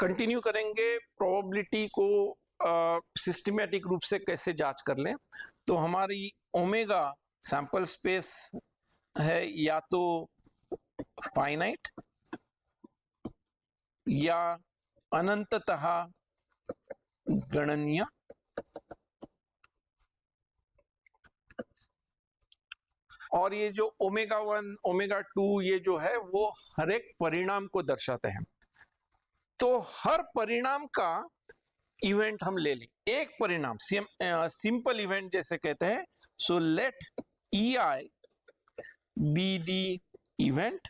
Continue करेंगे probability को systematic रूप से कैसे जांच कर लें। तो हमारी ओमेगा सैंपल स्पेस है या तो फाइनाइट या अनंततः गणनीय, और ये जो ओमेगा 1 ओमेगा 2 ये जो है वो हर एक परिणाम को दर्शाते हैं। तो हर परिणाम का इवेंट हम ले लें, एक परिणाम सिंपल इवेंट जैसे कहते हैं। So let E I be the event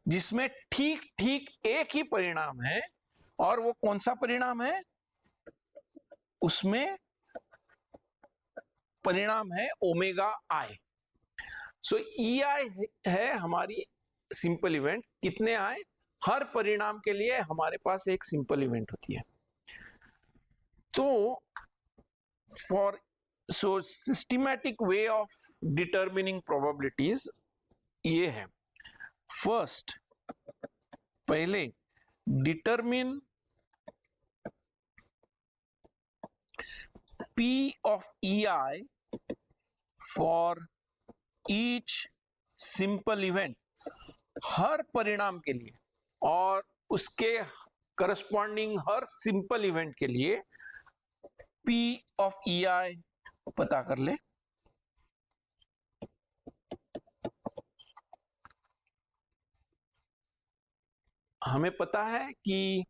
जिसमें ठीक ठीक एक ही परिणाम है, और वो कौन सा परिणाम है, उसमें परिणाम है ओमेगा आई। सो ई आई है हमारी सिंपल इवेंट। कितने आए, हर परिणाम के लिए हमारे पास एक सिंपल इवेंट होती है। तो for so systematic way of determining probabilities ये है। फर्स्ट, पहले determine P of EI for each simple event, हर परिणाम के लिए और उसके करस्पॉन्डिंग हर सिंपल इवेंट के लिए P of EI पता कर ले। हमें पता है कि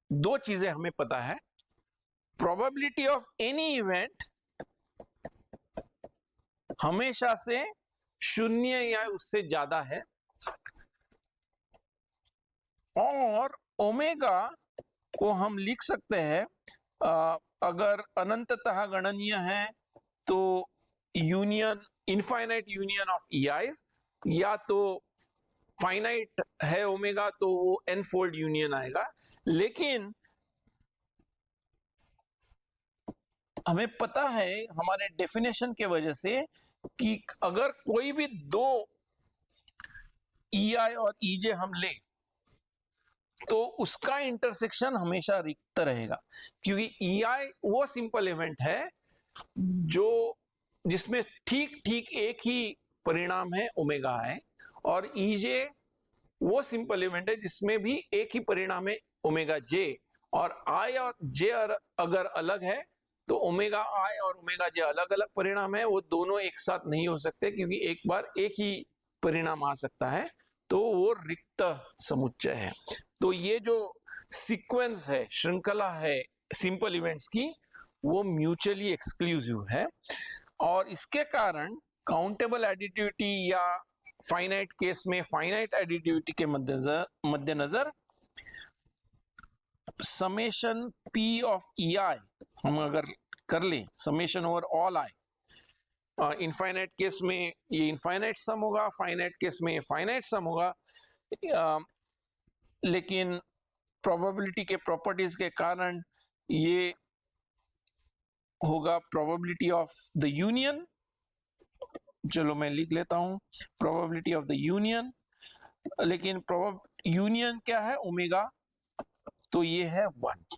दो चीजें हमें पता है। प्रोबेबिलिटी ऑफ एनी इवेंट हमेशा से 0 या उससे ज्यादा है, और ओमेगा को हम लिख सकते हैं अगर अनंततः गणनीय है तो union infinite union of EIs, या तो फाइनाइट है ओमेगा तो वो n फोल्ड यूनियन आएगा। लेकिन हमें पता है हमारे डेफिनेशन के वजह से कि अगर कोई भी दो EI और EJ हम ले तो उसका इंटरसेक्शन हमेशा रिक्त रहेगा, क्योंकि EI वो सिंपल इवेंट है जो जिसमें ठीक ठीक एक ही परिणाम है ओमेगा है, और EJ वो सिंपल इवेंट है जिसमें भी एक ही परिणाम है ओमेगा J, और I और J अगर अलग है तो ओमेगा I और ओमेगा J अलग अलग परिणाम है, वो दोनों एक साथ नहीं हो सकते, क्योंकि एक बार एक ही परिणाम आ सकता है, तो वो रिक्त समुच्चय है। तो ये जो सीक्वेंस है, श्रृंखला है सिंपल इवेंट्स की, वो म्यूचुअली एक्सक्लूसिव है, और इसके कारण काउंटेबल एडिटिविटी या फाइनाइट केस में फाइनाइट एडिटिविटी के मद्देनजर समेशन P ऑफ EI हम अगर कर लें, summation over all I, infinite case में ये इनफाइनाइट सम होगा, फाइनाइट केस में फाइनाइट सम होगा, लेकिन प्रोबेबिलिटी के प्रॉपर्टीज के कारण ये होगा प्रोबेबिलिटी ऑफ द यूनियन। चलो मैं लिख लेता हूं प्रोबेबिलिटी ऑफ द यूनियन, लेकिन यूनियन क्या है ओमेगा, तो ये है 1।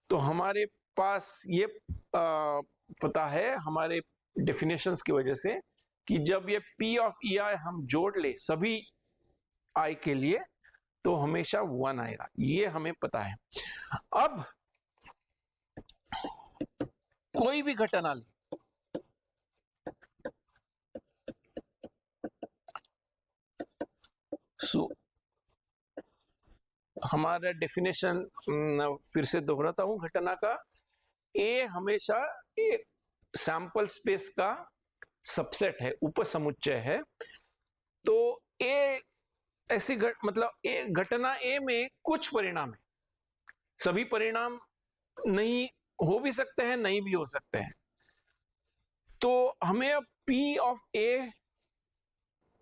तो हमारे पास ये पता है हमारे डेफिनेशंस की वजह से कि जब ये P ऑफ EI हम जोड़ ले सभी I के लिए तो हमेशा 1 आएगा, ये हमें पता है। अब कोई भी घटना ले, हमारा डेफिनेशन फिर से दोहराता हूं घटना का। A हमेशा एक सैंपल स्पेस का सबसेट है, उपसमुच्चय है। तो A ऐसी मतलब घटना A में कुछ परिणाम है, सभी परिणाम नहीं हो भी सकते हैं, नहीं भी हो सकते हैं। तो हमें अब P ऑफ A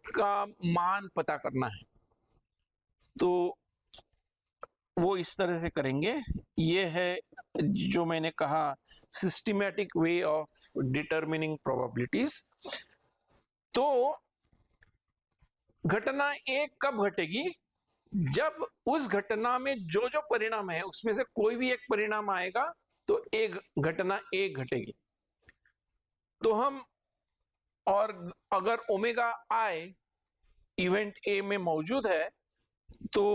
का मान पता करना है, तो वो इस तरह से करेंगे। ये है जो मैंने कहा systematic way of determining probabilities. तो घटना एक कब घटेगी, जब उस घटना में जो जो परिणाम है उसमें से कोई भी एक परिणाम आएगा तो एक घटना ए घटेगी। तो हम, और अगर ओमेगा आई इवेंट ए में मौजूद है तो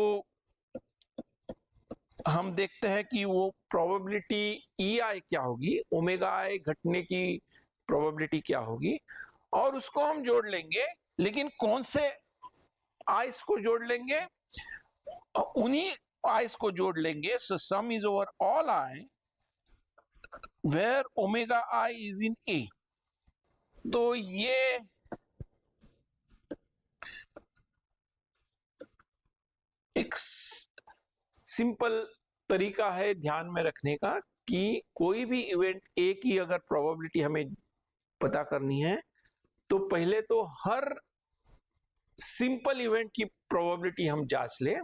हम देखते हैं कि वो प्रोबेबिलिटी ई आई क्या होगी, ओमेगा आई घटने की प्रोबेबिलिटी क्या होगी, और उसको हम जोड़ लेंगे। लेकिन कौन से आइस को जोड़ लेंगे? उन्हीं आइस को जोड़ लेंगे। So sum is over all i where omega i is in A. तो ये एक सिंपल तरीका है ध्यान में रखने का कि कोई भी इवेंट ए की अगर प्रोबेबिलिटी हमें पता करनी है तो पहले तो हर सिंपल इवेंट की प्रोबेबिलिटी हम जांच लें,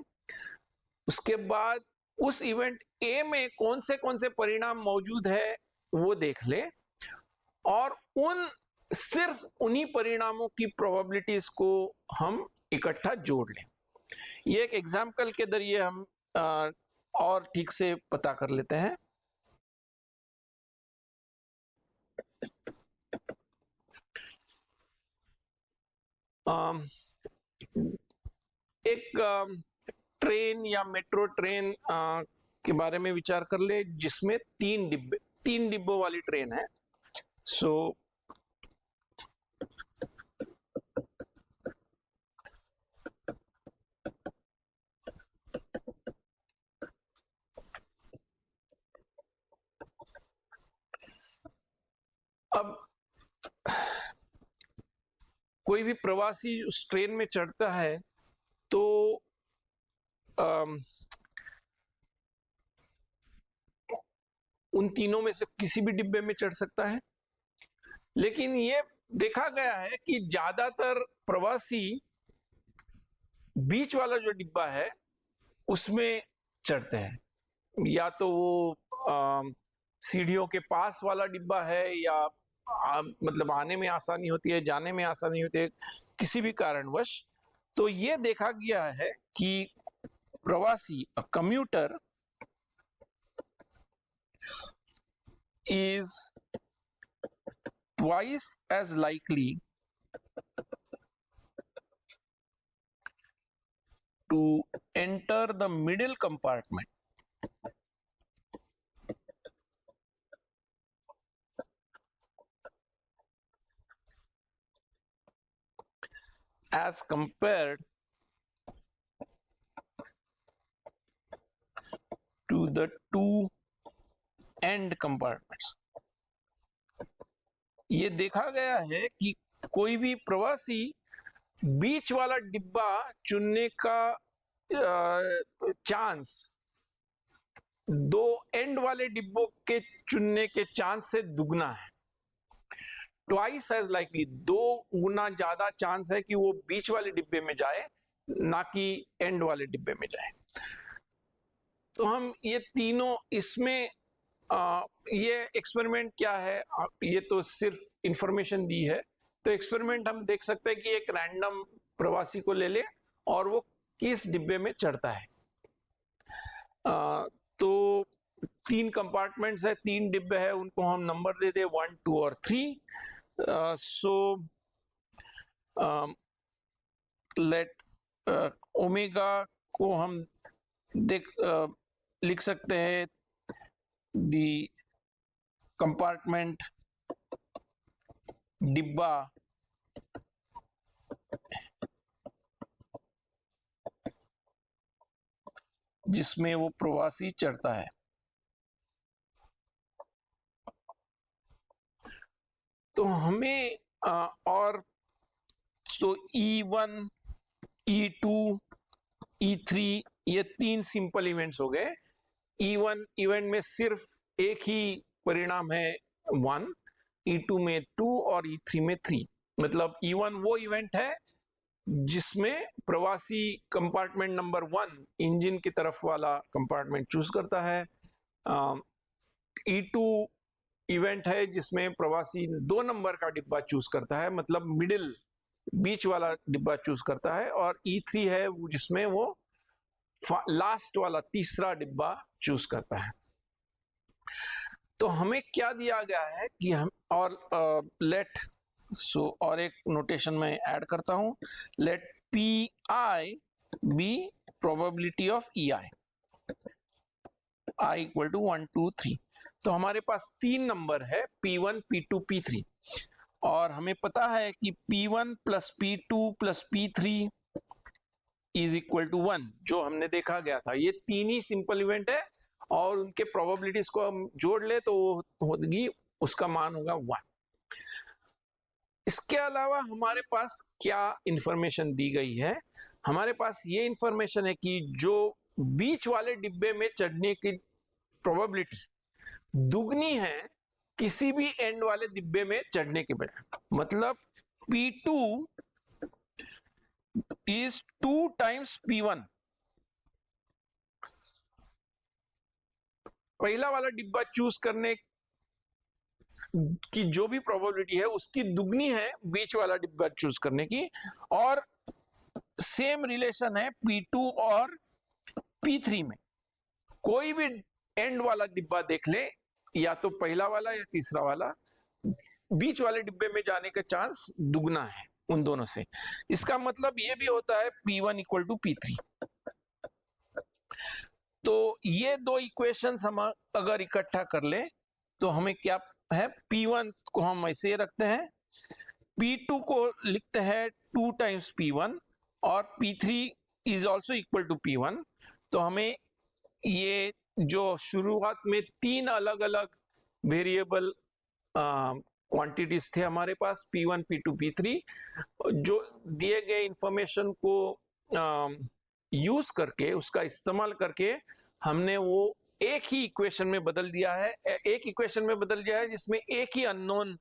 उसके बाद उस इवेंट ए में कौन से परिणाम मौजूद है वो देख ले, और सिर्फ उन्हीं परिणामों की प्रोबेबिलिटीज को हम इकट्ठा जोड़ लें। ये एक एग्जाम्पल के जरिए हम और ठीक से पता कर लेते हैं। एक ट्रेन या मेट्रो ट्रेन के बारे में विचार कर ले जिसमें 3 डिब्बों वाली ट्रेन है। सो अब कोई भी प्रवासी उस ट्रेन में चढ़ता है तो उन तीनों में से किसी भी डिब्बे में चढ़ सकता है। लेकिन ये देखा गया है कि ज्यादातर प्रवासी बीच वाला जो डिब्बा है उसमें चढ़ते हैं, या तो वो सीढ़ियों के पास वाला डिब्बा है, या मतलब आने में आसानी होती है, जाने में आसानी होती है किसी भी कारणवश। तो ये देखा गया है कि प्रवासी computer is twice as likely to enter the middle compartment as compared to the two end compartments। ये देखा गया है कि कोई भी प्रवासी बीच वाला डिब्बा चुनने का चांस दो एंड वाले डिब्बों के चुनने के चांस से दुगना है। ट्वाइस एज लाइकली, 2 गुना ज्यादा चांस है कि वो बीच वाले डिब्बे में जाए ना कि एंड वाले डिब्बे में जाए। तो हम ये तीनों इसमें ये एक्सपेरिमेंट क्या है, ये तो सिर्फ इंफॉर्मेशन दी है। तो एक्सपेरिमेंट हम देख सकते हैं कि एक रैंडम प्रवासी को ले ले और वो किस डिब्बे में चढ़ता है। तो 3 कंपार्टमेंट्स है, 3 डिब्बे है, उनको हम नंबर दे दे 1, 2 और 3। सो लेट ओमेगा को हम लिख सकते हैं the compartment डिब्बा जिसमें वो प्रवासी चढ़ता है। तो हमें और तो E1, E2, E3 ये 3 सिंपल इवेंट्स हो गए। E1 इवेंट में सिर्फ एक ही परिणाम है 1, E2 में 2 और E3 में 3। मतलब E1 वो इवेंट है जिसमें प्रवासी कंपार्टमेंट नंबर 1 इंजन की तरफ वाला कंपार्टमेंट चूज करता है। E2 इवेंट है जिसमें प्रवासी 2 नंबर का डिब्बा चूज करता है, मतलब मिडिल बीच वाला डिब्बा चूज करता है। और E3 है जिसमें वो लास्ट वाला तीसरा डिब्बा चूज करता है। तो हमें क्या दिया गया है कि हम और लेट और एक नोटेशन में ऐड करता हूं, let p i be probability of e i, i equal to 1 2 3। तो हमारे पास 3 नंबर है P1 P2 P3 और हमें पता है कि P1 plus P2 plus P3 is equal to 1, जो हमने देखा गया था। ये 3 ही सिंपल इवेंट है और उनके प्रोबेबिलिटीज को हम जोड़ ले तो वो होगी, उसका मान होगा 1। इसके अलावा हमारे पास क्या इंफॉर्मेशन दी गई है? हमारे पास ये इंफॉर्मेशन है कि जो बीच वाले डिब्बे में चढ़ने की प्रोबेबिलिटी दुगनी है किसी भी एंड वाले डिब्बे में चढ़ने के बजाय। मतलब P2 is 2 times P1। पहला वाला डिब्बा चूज करने की जो भी प्रोबेबिलिटी है उसकी दुगनी है बीच वाला डिब्बा चूज करने की, और सेम रिलेशन है P2 और P3 में। कोई भी एंड वाला डिब्बा देख ले, या तो पहला वाला या तीसरा वाला, बीच वाले डिब्बे में जाने का चांस दुगना है उन दोनों से। इसका मतलब ये भी होता है P1 इक्वल टू P3। तो ये दो इक्वेशंस हम अगर इकट्ठा कर ले तो हमें क्या है, P1 को हम ऐसे रखते हैं, P2 को लिखते हैं 2 टाइम्स P1 और P3 is also equal to P1। तो हमें ये जो शुरुआत में 3 अलग अलग वेरिएबल क्वांटिटीज थे हमारे पास P1 P2 P3, जो दिए गए इंफॉर्मेशन को यूज करके, उसका इस्तेमाल करके हमने वो एक ही इक्वेशन में बदल दिया है, एक इक्वेशन में बदल दिया है जिसमें एक ही अननोन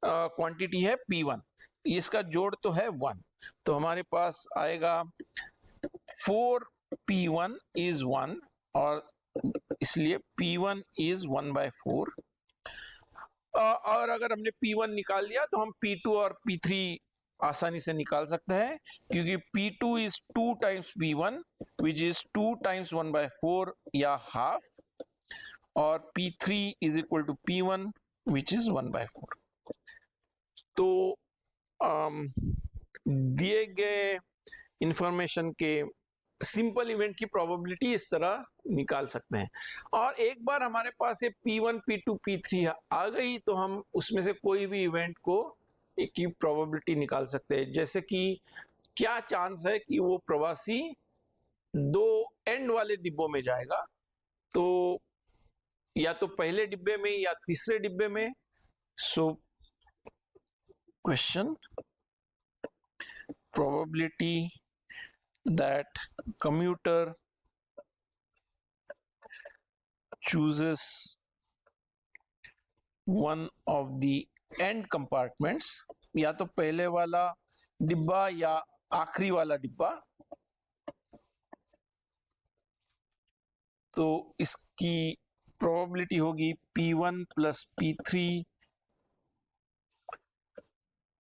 क्वांटिटी है P1, इसका जोड़ तो है 1। तो हमारे पास आएगा 4P1 इज 1 और इसलिए P1 इज 1/4। और अगर हमने P1 निकाल दिया तो हम P2 और P3 आसानी से निकाल सकते हैं, क्योंकि P2 is 2 times P1 which is 2 times 1/4 या हाफ, और P3 is equal to P1 which is 1/4। तो दिए गए इंफॉर्मेशन के सिंपल इवेंट की प्रोबेबिलिटी इस तरह निकाल सकते हैं। और एक बार हमारे पास ये P1 P2 P3 आ गई तो हम उसमें से कोई भी इवेंट को एक की प्रोबेबिलिटी निकाल सकते हैं। जैसे कि क्या चांस है कि वो प्रवासी 2 एंड वाले डिब्बों में जाएगा, तो या तो पहले डिब्बे में या तीसरे डिब्बे में। So question, probability that commuter chooses one of the end compartments, या तो पहले वाला डिब्बा या आखिरी वाला डिब्बा, तो इसकी प्रोबेबिलिटी होगी P1 प्लस P3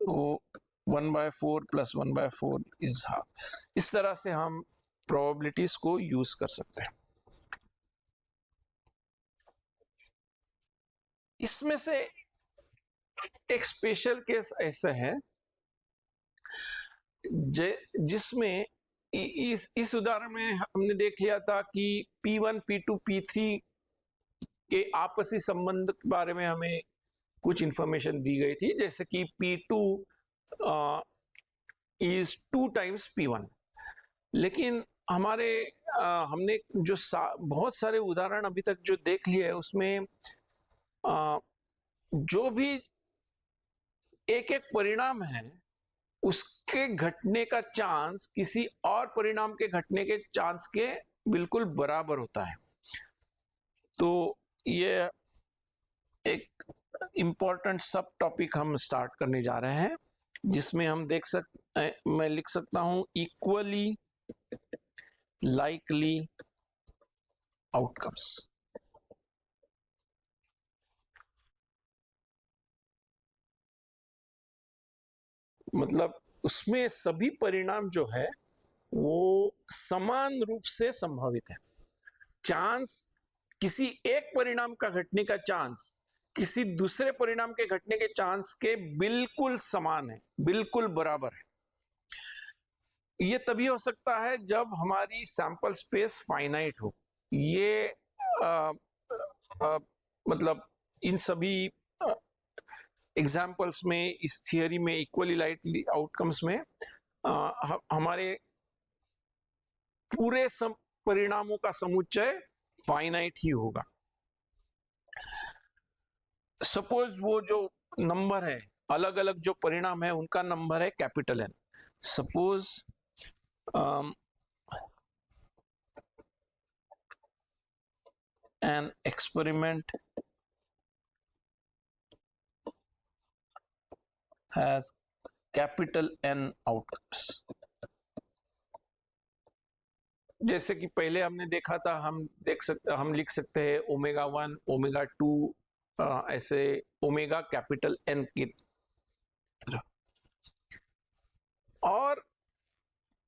तो 1/4 प्लस 1/4 इज हाफ। इस तरह से हम प्रोबेबिलिटीज को यूज कर सकते हैं। इसमें से एक स्पेशल केस ऐसा है जिसमें इस उदाहरण में हमने देख लिया था कि P1 P2 P3 के आपसी संबंध के बारे में हमें कुछ इंफॉर्मेशन दी गई थी, जैसे कि P2 इज 2 टाइम्स P1। लेकिन हमने जो बहुत सारे उदाहरण अभी तक जो देख लिए है उसमें जो भी एक एक परिणाम है उसके घटने का चांस किसी और परिणाम के घटने के चांस के बिल्कुल बराबर होता है। तो ये एक इंपॉर्टेंट सब टॉपिक हम स्टार्ट करने जा रहे हैं, जिसमें हम मैं लिख सकता हूं इक्वली लाइकली आउटकम्स। मतलब उसमें सभी परिणाम जो है वो समान रूप से संभावित है। चांस, किसी एक परिणाम का घटने का चांस किसी दूसरे परिणाम के घटने के चांस के बिल्कुल समान है, बिल्कुल बराबर है। ये तभी हो सकता है जब हमारी सैंपल स्पेस फाइनाइट हो। ये आ, आ, मतलब इन सभी एग्जाम्पल्स में, इस थियरी में, इक्वली लाइटली आउटकम्स में हमारे पूरे परिणामों का समुच्चय फाइनाइट ही होगा। सपोज वो जो नंबर है, अलग अलग जो परिणाम है उनका नंबर है capital N. Suppose an experiment has capital N outcomes। जैसे कि पहले हमने देखा था, हम लिख सकते हैं ओमेगा 1, ओमेगा 2, ऐसे ओमेगा कैपिटल N की तरह। और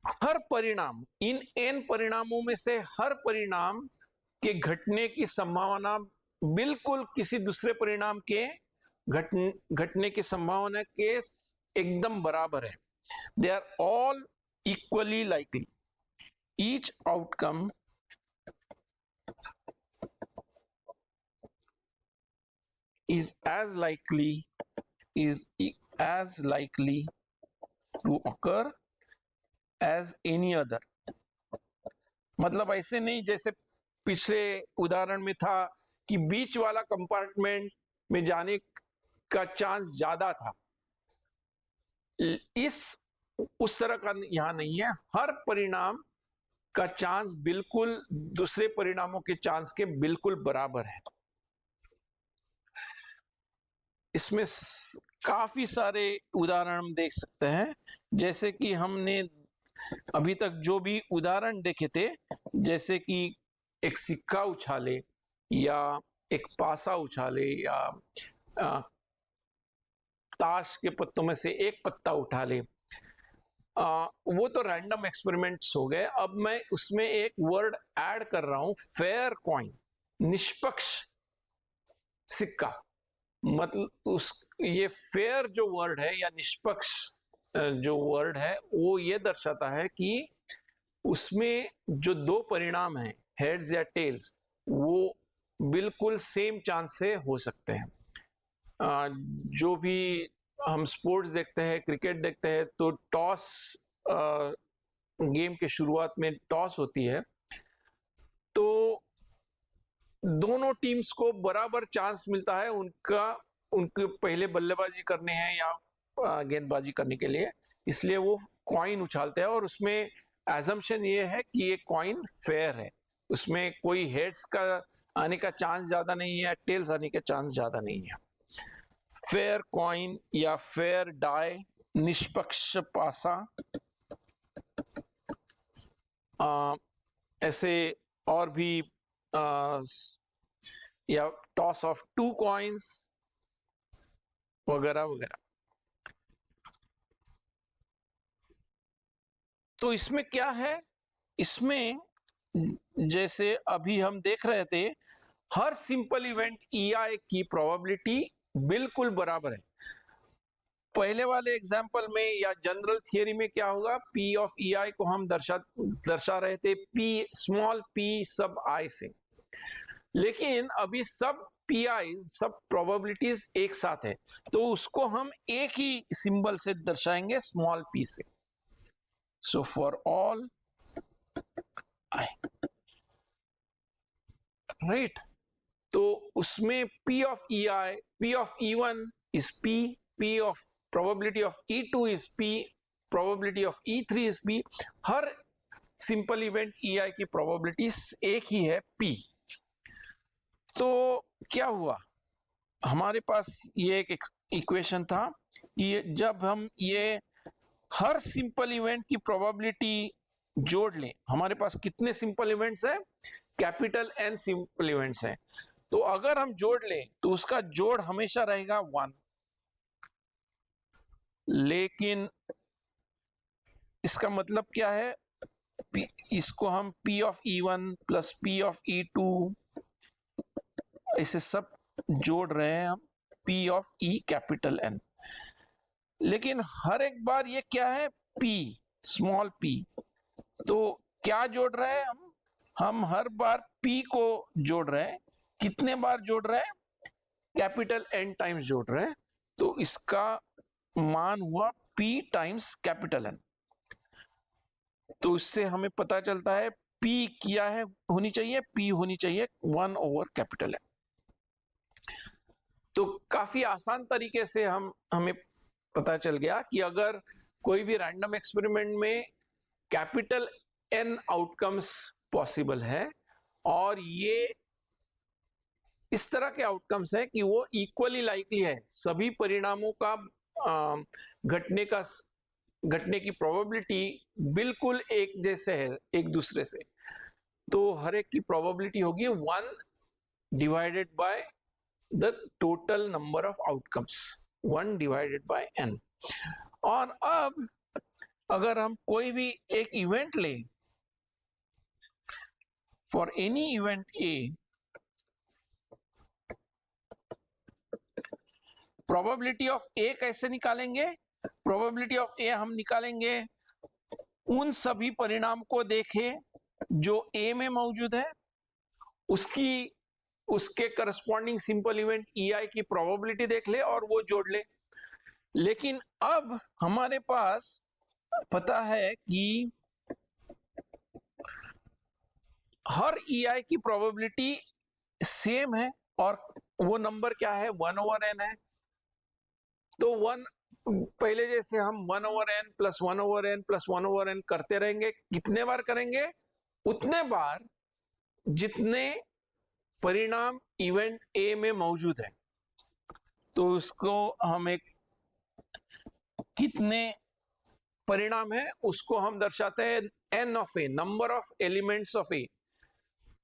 हर परिणाम, इन n परिणामों में से हर परिणाम के घटने की संभावना बिल्कुल किसी दूसरे परिणाम के घटने की संभावना के एकदम बराबर है। They are all equally likely. Each outcome is as likely to occur as any other। मतलब ऐसे नहीं जैसे पिछले उदाहरण में था कि बीच वाला कंपार्टमेंट में जाने का चांस ज्यादा था, उस तरह का यहां नहीं है। हर परिणाम का चांस बिल्कुल दूसरे परिणामों के चांस के बिल्कुल बराबर है। इसमें काफी सारे उदाहरण हम देख सकते हैं, जैसे कि हमने अभी तक जो भी उदाहरण देखे थे, जैसे कि एक सिक्का उछाले या एक पासा उछाले या ताश के पत्तों में से एक पत्ता उठा ले, वो तो रैंडम एक्सपेरिमेंट्स हो गए। अब मैं उसमें एक वर्ड ऐड कर रहा हूं, फेयर कॉइन, निष्पक्ष सिक्का। मतलब ये फेयर जो वर्ड है या निष्पक्ष जो वर्ड है, वो ये दर्शाता है कि उसमें जो दो परिणाम हैं, हेड्स या टेल्स, वो बिल्कुल सेम चांस से हो सकते हैं। जो भी हम स्पोर्ट्स देखते हैं, क्रिकेट देखते हैं, तो टॉस, गेम के शुरुआत में टॉस होती है, तो दोनों टीम्स को बराबर चांस मिलता है उनके पहले बल्लेबाजी करने हैं या गेंदबाजी करने के लिए। इसलिए वो कॉइन उछालते हैं और उसमें एजम्पशन ये है कि ये कॉइन फेयर है, उसमें कोई हेड्स का आने का चांस ज्यादा नहीं है, टेल्स आने का चांस ज्यादा नहीं है। फेयर कॉइन या फेयर डाई, निष्पक्ष पासा, ऐसे और भी या टॉस ऑफ 2 कॉइन्स वगैरह वगैरह। तो इसमें क्या है, इसमें जैसे अभी हम देख रहे थे, हर सिंपल इवेंट EI की प्रोबेबिलिटी बिल्कुल बराबर है। पहले वाले एग्जांपल में या जनरल थियरी में क्या होगा, P ऑफ EI को हम दर्शा रहे थे P, स्मॉल p सब i से, लेकिन अभी सब PI, सब प्रोबेबिलिटीज एक साथ है, तो उसको हम एक ही सिंबल से दर्शाएंगे, स्मॉल p से। So for all i, right. तो उसमें P of EI, P of E1 is P, P of probability of E2 is P, probability of E3 is P। Her simple event EI की probability एक ही है, P। तो क्या हुआ, हमारे पास ये एक इक्वेशन था कि जब हम ये हर सिंपल इवेंट की प्रोबेबिलिटी जोड़ लें, हमारे पास कितने सिंपल इवेंट्स हैं, कैपिटल N सिंपल इवेंट्स हैं, तो अगर हम जोड़ लें तो उसका जोड़ हमेशा रहेगा 1। लेकिन इसका मतलब क्या है, इसको हम P of E1 plus P of E2 ऐसे सब जोड़ रहे हैं हम P of E capital N। लेकिन हर एक बार ये क्या है, P स्मॉल p। तो क्या जोड़ रहे हैं हम हर बार P को जोड़ रहे हैं। कितने बार जोड़ रहे हैं, कैपिटल N टाइम्स जोड़ रहे हैं। तो इसका मान हुआ P टाइम्स कैपिटल N। तो इससे हमें पता चलता है P क्या है, होनी चाहिए, P होनी चाहिए 1 ओवर कैपिटल N। तो काफी आसान तरीके से हमें पता चल गया कि अगर कोई भी रैंडम एक्सपेरिमेंट में कैपिटल N आउटकम्स पॉसिबल है और ये इस तरह के आउटकम्स हैं कि वो इक्वली लाइकली है, सभी परिणामों का घटने की प्रोबेबिलिटी बिल्कुल एक जैसे है एक दूसरे से। तो हर एक की प्रोबेबिलिटी होगी 1 divided by the total number of outcomes, 1 divided by n। और अब अगर हम कोई भी एक इवेंट लें, for any event A, probability of A कैसे निकालेंगे, प्रोबेबिलिटी ऑफ A हम निकालेंगे उन सभी परिणाम को देखें जो A में मौजूद है, उसके करस्पॉन्डिंग सिंपल इवेंट EI की प्रोबेबिलिटी देख ले और वो जोड़ ले। लेकिन अब हमारे पास पता है कि हर EI की प्रोबेबिलिटी सेम है और वो नंबर क्या है, 1 ओवर n है। तो पहले जैसे हम 1 over n plus 1 over n plus 1 over n करते रहेंगे। कितने बार करेंगे, उतने बार जितने परिणाम इवेंट A में मौजूद है। तो इसको हम एक कितने परिणाम है उसको हम दर्शाते हैं n of A, number of elements of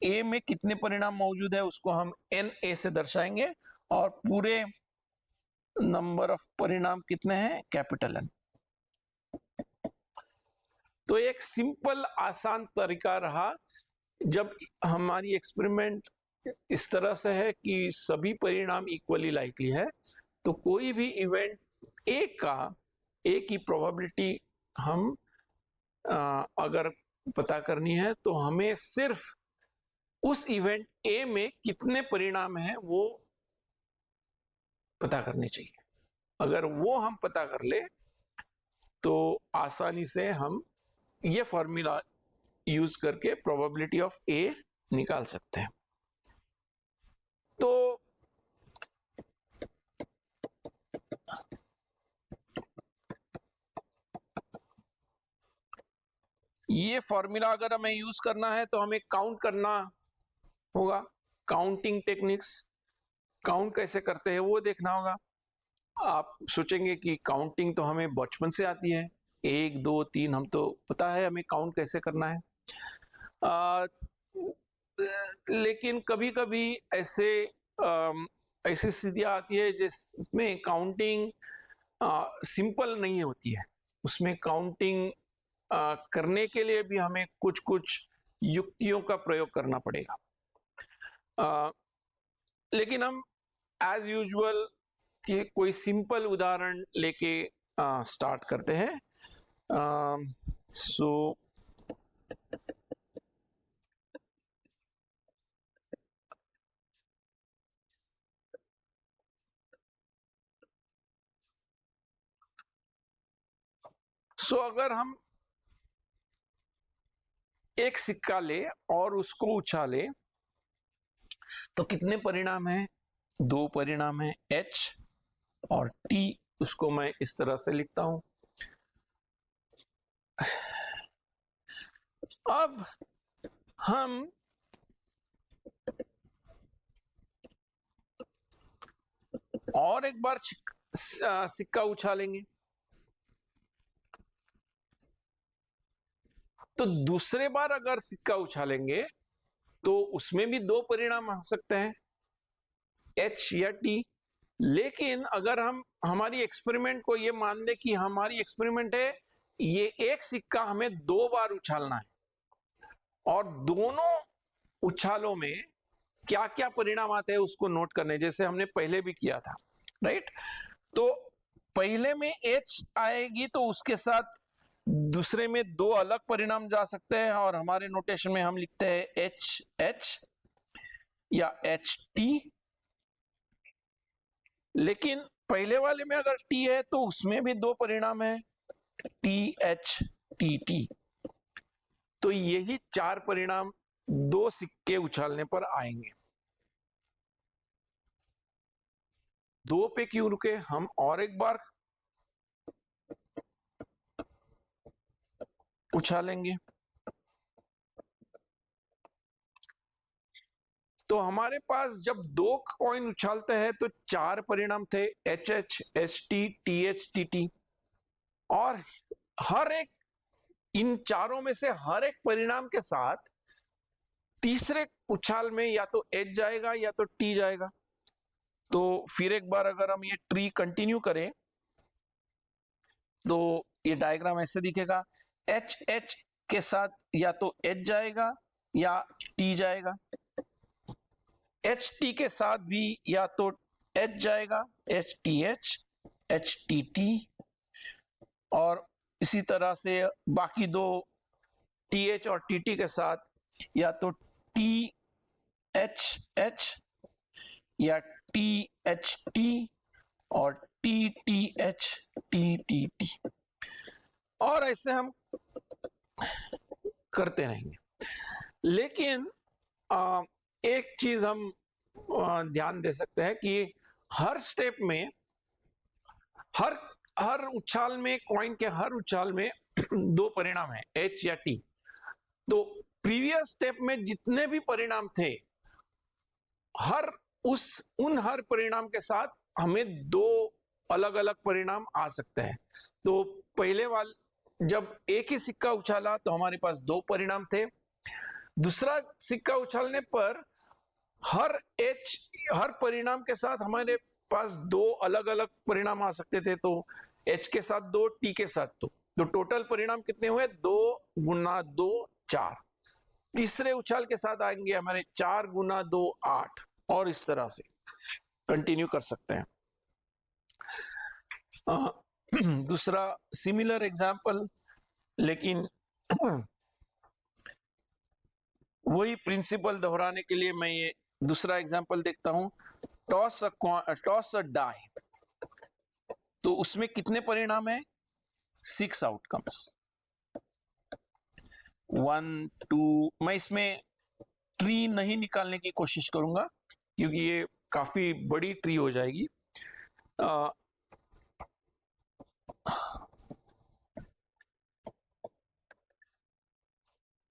A में कितने परिणाम मौजूद है उसको हम NA से दर्शाएंगे और पूरे नंबर ऑफ परिणाम कितने हैं, कैपिटल N। तो एक सिंपल आसान तरीका रहा। जब हमारी एक्सपेरिमेंट इस तरह से है कि सभी परिणाम इक्वली लाइकली है, तो कोई भी इवेंट A की प्रोबेबिलिटी हम अगर पता करनी है तो हमें सिर्फ उस इवेंट A में कितने परिणाम हैं वो पता करने चाहिए। अगर वो हम पता कर ले तो आसानी से हम ये फॉर्मूला यूज करके प्रोबेबिलिटी ऑफ A निकाल सकते हैं। तो ये फॉर्मूला अगर हमें यूज करना है तो हमें काउंट करना होगा, काउंटिंग टेक्निक्स, काउंट कैसे करते हैं वो देखना होगा। आप सोचेंगे कि काउंटिंग तो हमें बचपन से आती है, 1 2 3 हम तो पता है हमें काउंट कैसे करना है। लेकिन कभी कभी ऐसी स्थितियां आती है जिसमें काउंटिंग सिंपल नहीं होती है। उसमें काउंटिंग करने के लिए भी हमें कुछ कुछ युक्तियों का प्रयोग करना पड़ेगा। लेकिन हम एज यूजुअल कि कोई सिंपल उदाहरण लेके स्टार्ट करते हैं। सो अगर हम एक सिक्का ले और उसको उछाले तो कितने परिणाम हैं, 2 परिणाम हैं, H और T। उसको मैं इस तरह से लिखता हूं। अब हम और एक बार सिक्का उछालेंगे तो दूसरे बार अगर सिक्का उछालेंगे तो उसमें भी 2 परिणाम हो सकते हैं, H या T। लेकिन अगर हम हमारी एक्सपेरिमेंट को ये मान ले कि हमारी एक्सपेरिमेंट है ये एक सिक्का हमें 2 बार उछालना है, और दोनों उछालों में क्या क्या परिणाम आते हैं उसको नोट करने, जैसे हमने पहले भी किया था, राइट। तो पहले में एच आएगी तो उसके साथ दूसरे में दो अलग परिणाम जा सकते हैं, और हमारे नोटेशन में हम लिखते हैं एच एच या एच टी। लेकिन पहले वाले में अगर टी है तो उसमें भी दो परिणाम है, टी एच टी टी। तो यही चार परिणाम दो सिक्के उछालने पर आएंगे। दो पे क्यों रुके, हम और एक बार उछालेंगे। तो हमारे पास जब दो कॉइन उछालते हैं तो चार परिणाम थे, H H, H T, T H, T T. और हर एक, इन चारों में से हर एक परिणाम के साथ तीसरे उछाल में या तो एच जाएगा या तो टी जाएगा। तो फिर एक बार अगर हम ये ट्री कंटिन्यू करें तो ये डायग्राम ऐसे दिखेगा, एच एच के साथ या तो एच जाएगा या टी जाएगा, एच टी के साथ भी या तो एच जाएगा, H T H, H T T, और इसी तरह से बाकी दो टी एच और टी टी के साथ या तो टी एच एच या टी एच टी और T T H, T T T, और ऐसे हम करते रहेंगे। लेकिन एक चीज हम ध्यान दे सकते हैं कि हर स्टेप में, हर हर उछाल में, कॉइन के हर उछाल में दो परिणाम है, एच या टी। तो प्रीवियस स्टेप में जितने भी परिणाम थे, हर हर परिणाम के साथ हमें दो अलग अलग परिणाम आ सकते हैं। तो पहले जब एक ही सिक्का उछाला तो हमारे पास दो परिणाम थे। दूसरा सिक्का उछालने पर हर परिणाम के साथ हमारे पास दो अलग अलग परिणाम आ सकते थे। तो एच के साथ दो, टी के साथ दो, तो टोटल परिणाम कितने हुए, 2 × 2 4। तीसरे उछाल के साथ आएंगे हमारे 4 × 2 8, और इस तरह से कंटिन्यू कर सकते हैं। दूसरा सिमिलर एग्जाम्पल, लेकिन वही प्रिंसिपल दोहराने के लिए मैं ये दूसरा एग्जाम्पल देखता हूं। टॉस अ डाई, तो उसमें कितने परिणाम है, 6 आउटकम्स, 1 2। मैं इसमें ट्री नहीं निकालने की कोशिश करूंगा क्योंकि ये काफी बड़ी ट्री हो जाएगी।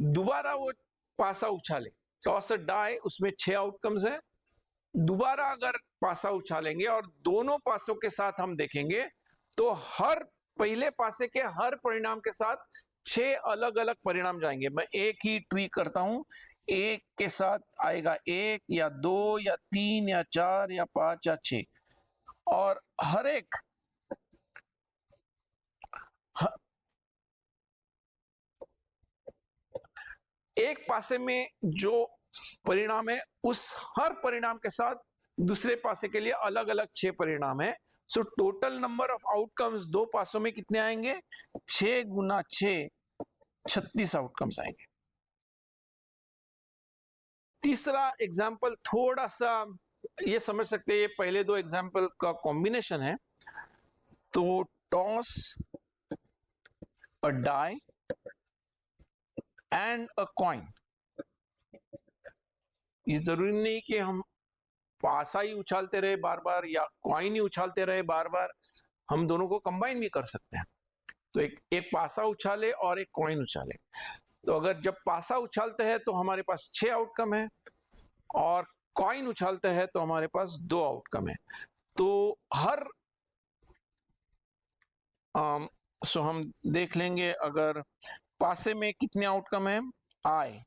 दोबारा वो पासा उछाले, टॉस अ डाई, उसमें 6 आउटकम्स है। दोबारा अगर पासा उछालेंगे और दोनों पासों के साथ हम देखेंगे तो हर पहले पासे के हर परिणाम के साथ 6 अलग अलग परिणाम जाएंगे। मैं एक ही ट्री करता हूं, एक के साथ आएगा 1 या 2 या 3 या 4 या 5 या 6, और हर एक पासे में जो परिणाम है उस हर परिणाम के साथ दूसरे पासे के लिए अलग अलग 6 परिणाम है। So total number of outcomes दो पासों में कितने आएंगे, 6 × 6 36 आउटकम्स आएंगे। तीसरा एग्जाम्पल थोड़ा सा ये समझ सकते हैं, ये पहले दो एग्जाम्पल का कॉम्बिनेशन है। तो toss a die and a coin, ये जरूरी नहीं कि हम पासा ही उछालते रहे बार बार या कॉइन ही उछालते रहे बार बार, हम दोनों को कंबाइन भी कर सकते हैं। तो एक पासा उछाले और एक कॉइन उछाले। तो अगर जब पासा उछालते हैं तो हमारे पास 6 आउटकम है, और कॉइन उछालते हैं तो हमारे पास 2 आउटकम है। तो हम देख लेंगे, अगर पासे में कितने आउटकम है, आई,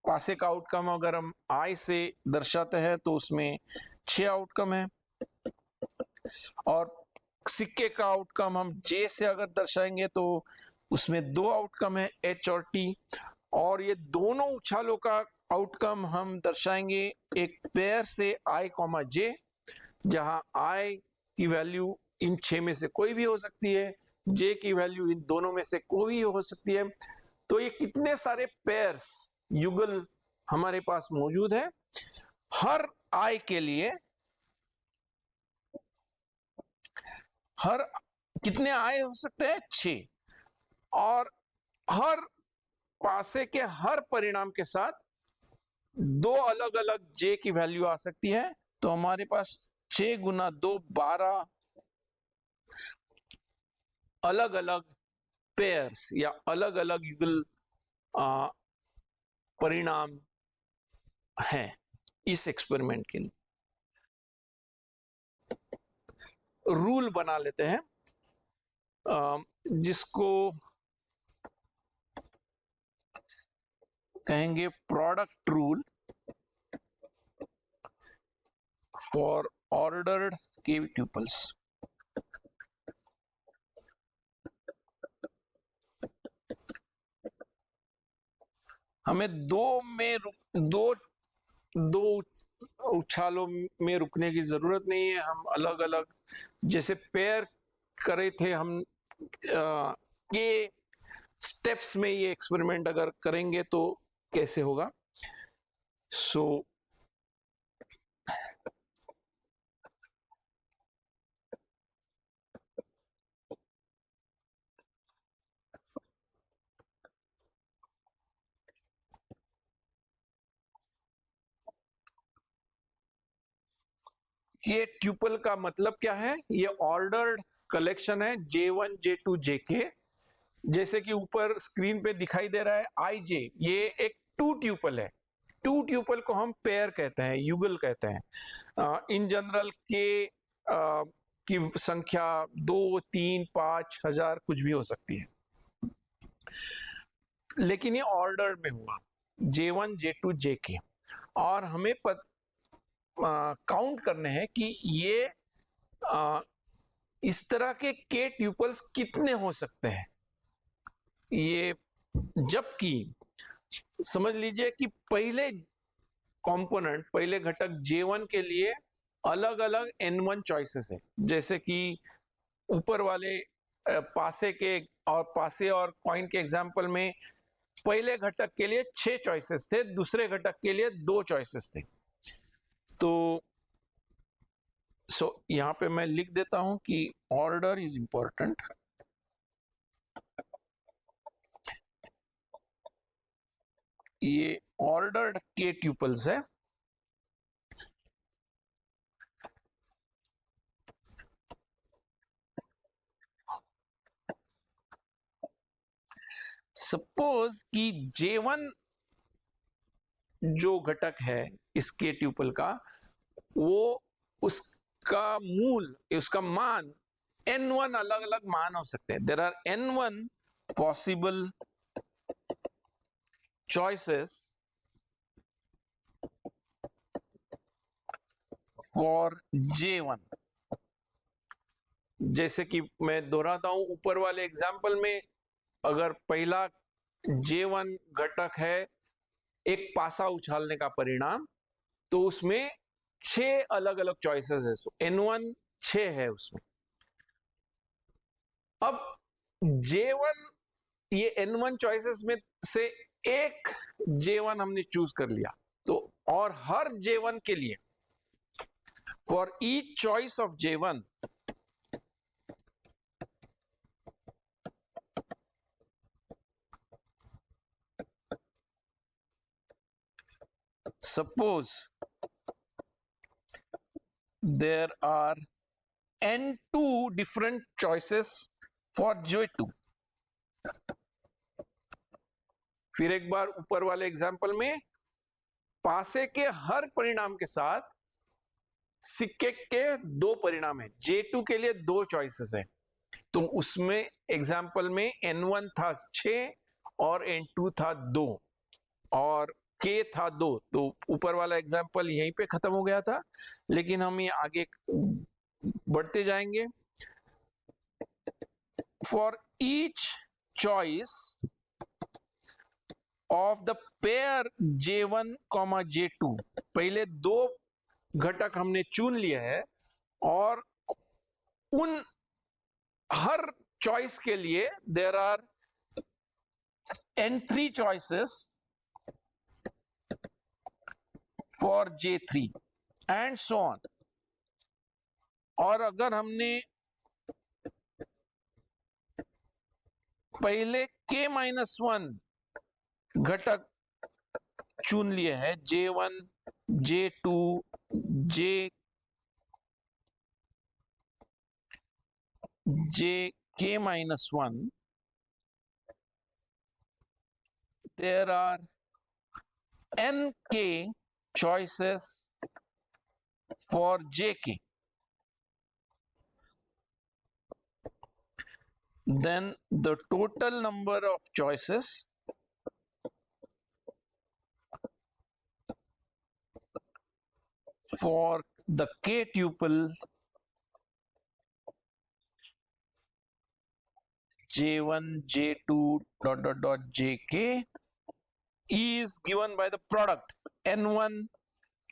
पासे का आउटकम अगर हम आई से दर्शाते हैं तो उसमें 6 आउटकम है, और सिक्के का आउटकम हम जे से अगर दर्शाएंगे तो उसमें 2 आउटकम है, एच और टी। और ये दोनों उछालों का आउटकम हम दर्शाएंगे एक पेयर से i, j, जहां i की वैल्यू इन 6 में से कोई भी हो सकती है, j की वैल्यू इन दोनों में से कोई भी हो सकती है। तो ये कितने सारे पेयर्स, युगल हमारे पास मौजूद है। हर i के लिए हर कितने i हो सकते हैं? 6। और हर पासे के हर परिणाम के साथ 2 अलग अलग j की वैल्यू आ सकती है। तो हमारे पास 6 गुना 2 12 अलग अलग पेयर्स या अलग अलग युगल परिणाम है इस एक्सपेरिमेंट के लिए। रूल बना लेते हैं जिसको कहेंगे प्रोडक्ट रूल फॉर ऑर्डर्ड के ट्यूपल्स। हमें दो उछालों में रुकने की जरूरत नहीं है। हम अलग अलग जैसे पेयर करे थे हम के स्टेप्स में ये एक्सपेरिमेंट अगर करेंगे तो कैसे होगा। सो ये ट्यूपल का मतलब क्या है? ये ऑर्डर्ड कलेक्शन है J1 J2 JK। जैसे कि ऊपर स्क्रीन पे दिखाई दे रहा है IJ, ये एक 2 ट्यूपल है। 2 ट्यूपल को हम पेयर कहते हैं, युगल कहते हैं। इन जनरल के की संख्या 2 3 5 हजार कुछ भी हो सकती है, लेकिन ये ऑर्डर में हुआ J1 J2 JK। और हमें काउंट करने हैं कि ये इस तरह के ट्यूपल्स कितने हो सकते हैं। ये जबकि समझ लीजिए कि पहले घटक J1 के लिए अलग अलग N1 चॉइसेस है। जैसे कि ऊपर वाले पासे और कॉइन के एग्जांपल में पहले घटक के लिए 6 चॉइसेस थे, दूसरे घटक के लिए 2 चॉइसेस थे। तो यहां पे मैं लिख देता हूं कि ऑर्डर इज इंपॉर्टेंट। ये ऑर्डर्ड के ट्यूपल्स है। सपोज कि J1 जो घटक है इसके ट्यूपल का, वो उसका मान N1 अलग अलग मान हो सकते हैं। There are N1 possible choices for J1। जैसे कि मैं दोहराता हूं, ऊपर वाले एग्जाम्पल में अगर पहला J1 घटक है एक पासा उछालने का परिणाम, तो उसमें 6 अलग अलग चॉइसेस है। N1 6 है उसमें। अब J1 ये N1 चॉइसेस में से एक J1 हमने चूज कर लिया, तो और हर J1 के लिए for each choice of J1 suppose there are N2 different choices for J2। फिर एक बार ऊपर वाले एग्जाम्पल में पासे के हर परिणाम के साथ सिक्के के 2 परिणाम है। J2 के लिए 2 चॉइसेस है, तो उसमें एग्जाम्पल में N1 था 6 और N2 था 2 और K था 2। तो ऊपर वाला एग्जाम्पल यहीं पे खत्म हो गया था, लेकिन हम ये आगे बढ़ते जाएंगे। For each choice of the pair J1, J2, पहले दो घटक हमने चुन लिए है और उन हर चॉइस के लिए there are N3 choices for J3 and so on. और अगर हमने पहले K-1 घटक चुन लिए हैं J1, J2, K-1, there are Nk choices for Jk. Then the total number of choices for the K tuple J1, J2, ... Jk is given by the product N1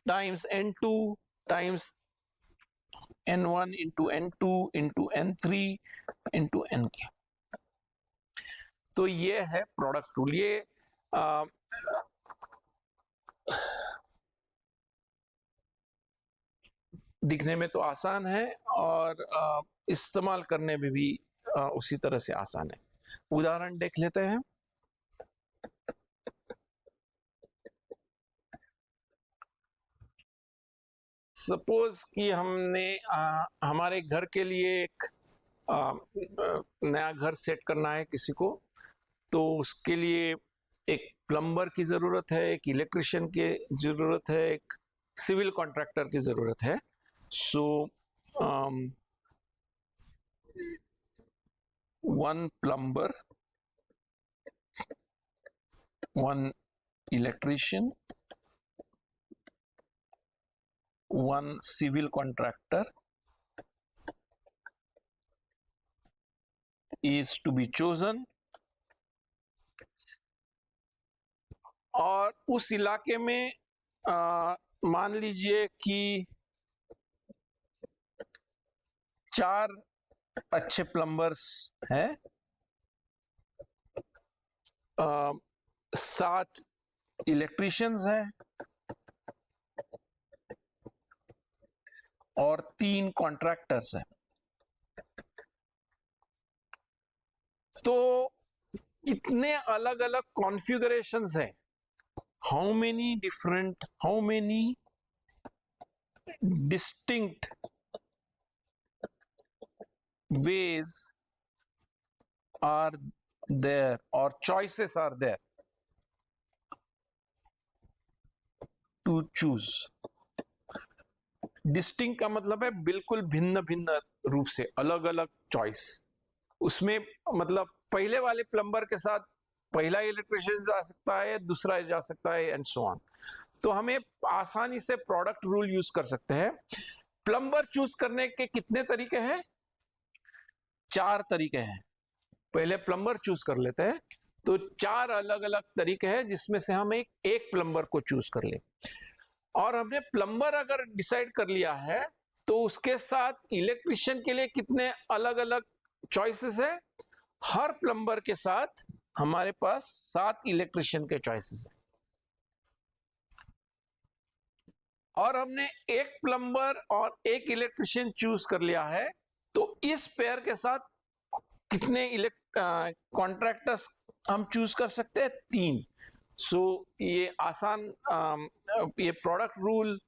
times N2 times N1 into N2 into N3 into Nk. तो ये है product rule. ये दिखने में तो आसान है और इस्तेमाल करने में भी उसी तरह से आसान है। उदाहरण देख लेते हैं। सपोज कि हमने हमारे घर के लिए एक नया घर सेट करना है किसी को, तो उसके लिए एक प्लम्बर की जरूरत है, एक इलेक्ट्रिशियन की जरूरत है, एक सिविल कॉन्ट्रैक्टर की जरूरत है। सो one plumber, one electrician, one civil contractor is to be chosen, और उस इलाके में मान लीजिए कि 4 अच्छे प्लम्बर्स हैं, 7 इलेक्ट्रिशियंस हैं और 3 कॉन्ट्रैक्टर्स हैं। तो कितने अलग अलग कॉन्फ़िगरेशंस हैं, how many distinct ways are there or choices are there to choose। Distinct का मतलब है बिल्कुल भिन्न भिन्न रूप से, अलग अलग चॉइस। उसमें मतलब पहले वाले प्लम्बर के साथ पहला इलेक्ट्रिशियन जा सकता है, दूसरा जा सकता है, एंड सो ऑन। तो हमें आसानी से प्रोडक्ट रूल यूज कर सकते हैं। प्लम्बर चूज करने के कितने तरीके हैं? 4 तरीके हैं। पहले प्लम्बर चूज कर लेते हैं, तो 4 अलग अलग तरीके हैं जिसमें से हम एक प्लम्बर को चूज कर ले। और हमने प्लम्बर अगर डिसाइड कर लिया है तो उसके साथ इलेक्ट्रिशियन के लिए कितने अलग अलग चॉइसेस है? हर प्लम्बर के साथ हमारे पास 7 इलेक्ट्रिशियन के चॉइसेस है। और हमने एक प्लम्बर और एक इलेक्ट्रिशियन चूज कर लिया है, तो इस पेयर के साथ कितने कॉन्ट्रैक्टर्स हम चूज कर सकते हैं? 3। सो ये आसान ये प्रोडक्ट रूल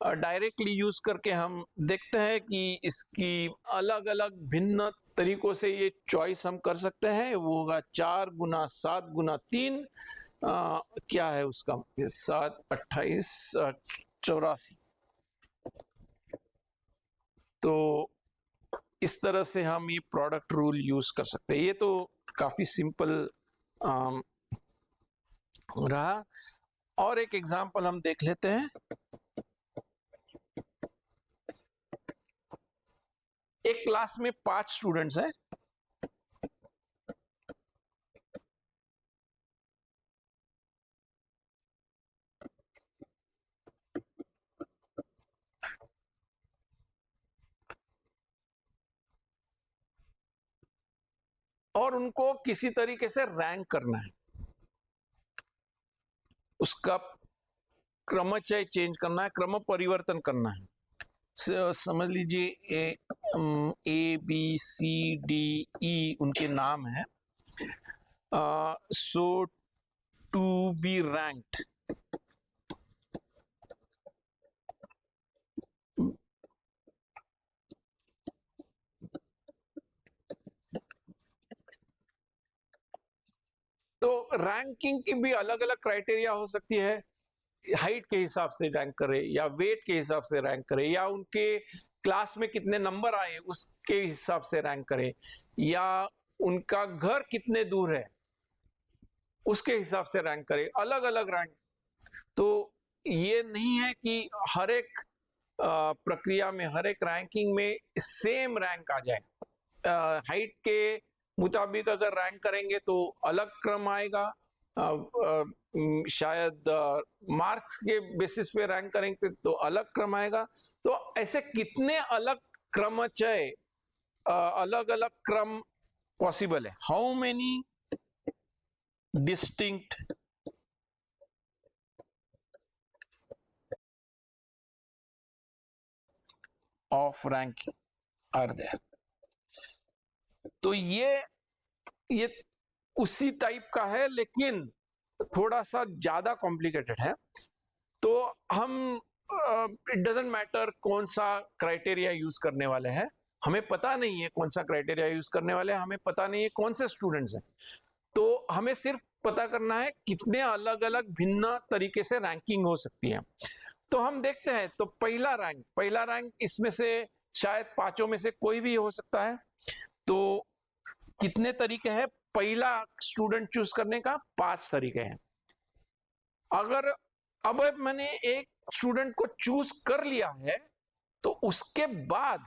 डायरेक्टली यूज करके हम देखते हैं कि इसकी अलग अलग भिन्न तरीकों से ये चॉइस हम कर सकते हैं। वो होगा 4 गुना 7 गुना 3, क्या है उसका, 7 28 84। तो इस तरह से हम ये प्रोडक्ट रूल यूज कर सकते हैं। ये तो काफी सिंपल रहा। और एक एग्जांपल हम देख लेते हैं। एक क्लास में 5 स्टूडेंट्स हैं। और उनको किसी तरीके से रैंक करना है, उसका क्रमचय चेंज करना है, क्रम परिवर्तन करना है। समझ लीजिए A B C D E उनके नाम है। सो टू बी रैंक्ड, तो रैंकिंग की भी अलग अलग क्राइटेरिया हो सकती है। हाइट के हिसाब से रैंक करे, या वेट के हिसाब से रैंक करे, या उनके क्लास में कितने नंबर आए उसके हिसाब से रैंक करे, या उनका घर कितने दूर है उसके हिसाब से रैंक करे, अलग अलग रैंक। तो ये नहीं है कि हर एक प्रक्रिया में, हर एक रैंकिंग में सेम रैंक आ जाए। हाइट के मुताबिक अगर रैंक करेंगे तो अलग क्रम आएगा, शायद मार्क्स के बेसिस पे रैंक करेंगे तो अलग क्रम आएगा। तो ऐसे कितने अलग क्रमचय, अलग अलग क्रम पॉसिबल है? How many distinct of ranking are there? तो ये उसी टाइप का है, लेकिन थोड़ा सा ज्यादा कॉम्प्लिकेटेड है। तो हम इट डजंट मैटर कौन सा क्राइटेरिया यूज करने वाले हैं, हमें पता नहीं है कौन सा क्राइटेरिया यूज करने वाले हैं, हमें पता नहीं है कौन से स्टूडेंट्स हैं। तो हमें सिर्फ पता करना है कितने अलग अलग भिन्न तरीके से रैंकिंग हो सकती है। तो हम देखते हैं, तो पहला रैंक इसमें से शायद पांचों में से कोई भी हो सकता है। तो कितने तरीके हैं पहला स्टूडेंट चूज करने का? 5 तरीके हैं। अगर अब मैंने एक स्टूडेंट को चूज कर लिया है, तो उसके बाद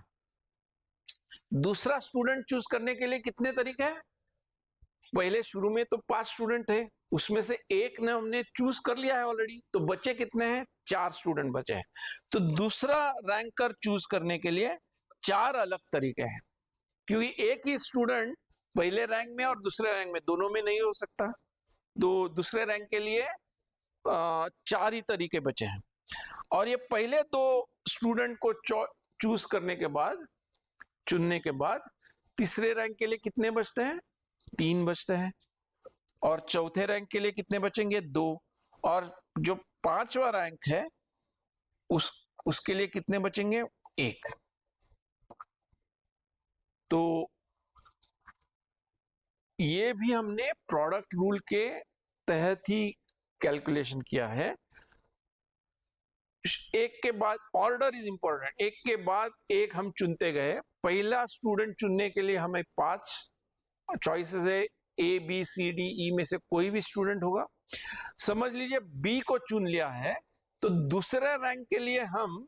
दूसरा स्टूडेंट चूज करने के लिए कितने तरीके हैं? पहले शुरू में तो 5 स्टूडेंट थे, उसमें से एक ने हमने चूज कर लिया है ऑलरेडी, तो बचे कितने हैं? 4 स्टूडेंट बचे हैं। तो दूसरा रैंकर चूज करने के लिए 4 अलग तरीके हैं, क्योंकि एक ही स्टूडेंट पहले रैंक में और दूसरे रैंक में दोनों में नहीं हो सकता। तो दूसरे रैंक के लिए 4 ही तरीके बचे हैं। और ये पहले 2 स्टूडेंट को चूज करने के बाद, चुनने के बाद, तीसरे रैंक के लिए कितने बचते हैं? 3 बचते हैं। और चौथे रैंक के लिए कितने बचेंगे? 2। और जो 5वां रैंक है उसके लिए कितने बचेंगे? 1। तो ये भी हमने प्रोडक्ट रूल के तहत ही कैलकुलेशन किया है। एक के बाद ऑर्डर इज इंपॉर्टेंट, एक के बाद एक हम चुनते गए। पहला स्टूडेंट चुनने के लिए हमें 5 चॉइसेस है, A B C D E में से कोई भी स्टूडेंट होगा। समझ लीजिए बी को चुन लिया है, तो दूसरे रैंक के लिए हम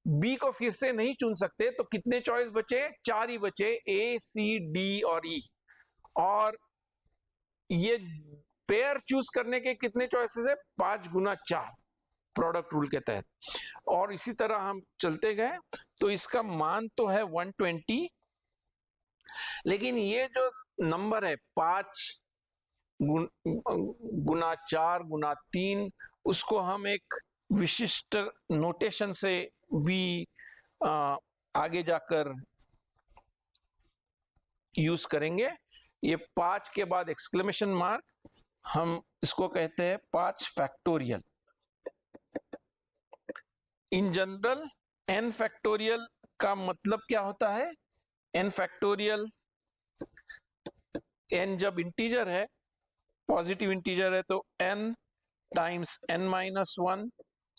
बी को फिर से नहीं चुन सकते। तो कितने चॉइस बचे? 4 ही बचे, ए सी डी और ई। और ये पेयर चूज करने के कितने चॉइसेस है? 5 गुना 4 प्रोडक्ट रूल के तहत। और इसी तरह हम चलते गए, तो इसका मान तो है 120, लेकिन ये जो नंबर है 5 गुना 4 गुना 3, उसको हम एक विशिष्ट नोटेशन से भी आगे जाकर यूज करेंगे। ये 5 के बाद एक्सक्लेमेशन मार्क, हम इसको कहते हैं 5 factorial. In general n factorial का मतलब क्या होता है? n फैक्टोरियल, n जब इंटीजर है, पॉजिटिव इंटीजर है, तो n times n-1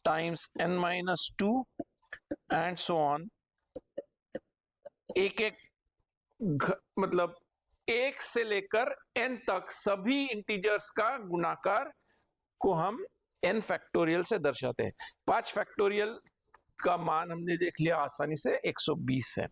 times n-2 and so on. एक एक मतलब 1 से लेकर n तक सभी इंटीजर्स का गुणाकार को हम n फैक्टोरियल से दर्शाते हैं। 5 फैक्टोरियल का मान हमने देख लिया आसानी से 120 है।